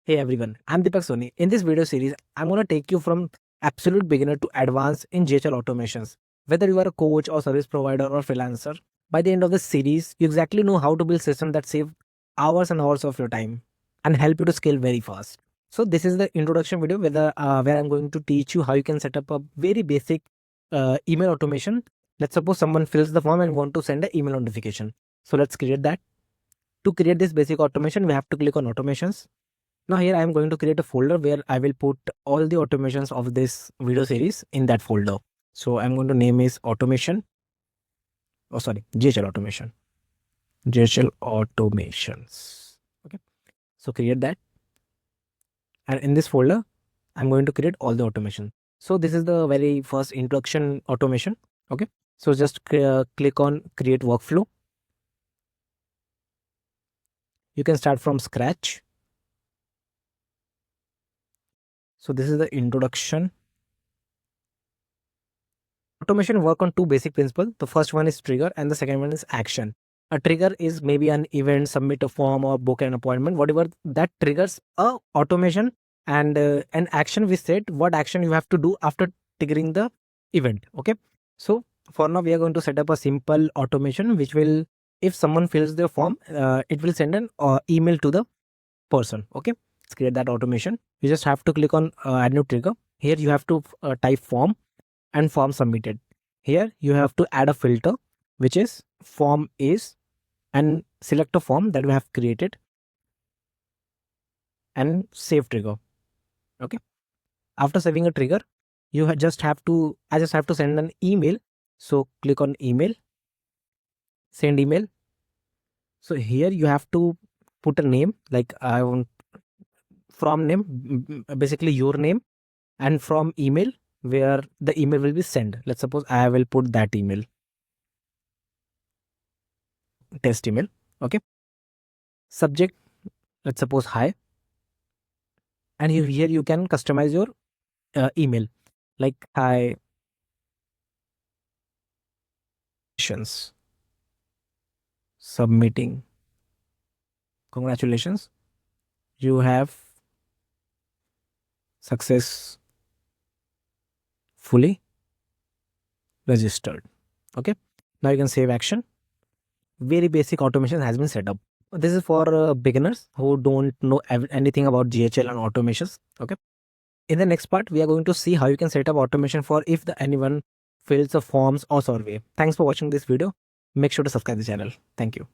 Hey everyone, I'm Deepak Soni. In this video series, I'm going to take you from absolute beginner to advanced in GHL automations. Whether you are a coach or service provider or freelancer, by the end of this series, you exactly know how to build systems that save hours and hours of your time and help you to scale very fast. So this is the introduction video where I'm going to teach you how you can set up a very basic email automation. Let's suppose someone fills the form and want to send an email notification. So let's create that. To create this basic automation, we have to click on automations. Now here I am going to create a folder where I will put all the automations of this video series in that folder. So I'm going to name is automation. Oh, sorry, GHL automation. GHL automations. Okay. So create that. And in this folder, I'm going to create all the automation. So this is the very first introduction automation. Okay. So just click on create workflow. You can start from scratch. So this is the introduction. Automation work on two basic principles. The first one is trigger and the second one is action. A trigger is maybe an event, submit a form or book an appointment, whatever that triggers a automation, and an action we said what action you have to do after triggering the event. Okay. So for now we are going to set up a simple automation which will, if someone fills the form, it will send an email to the person. Okay. Let's create that automation. You just have to click on add new trigger. Here you have to type form and form submitted. Here you have to add a filter which is form is, and select a form that we have created and save trigger. Okay. After saving a trigger, I just have to send an email. So click on email, send email. So here you have to put a name, like I want from name, basically your name, and from email where the email will be sent. Let's suppose I will put that email, test email. Okay. Subject, let's suppose hi. And here you can customize your email, like hi submitting, congratulations, you have successfully registered. Okay. Now you can save action. Very basic automation has been set up. This is for beginners who don't know anything about GHL and automations. Okay. In the next part, we are going to see how you can set up automation for if anyone fills the forms or survey. Thanks for watching this video. Make sure to subscribe the channel. Thank you.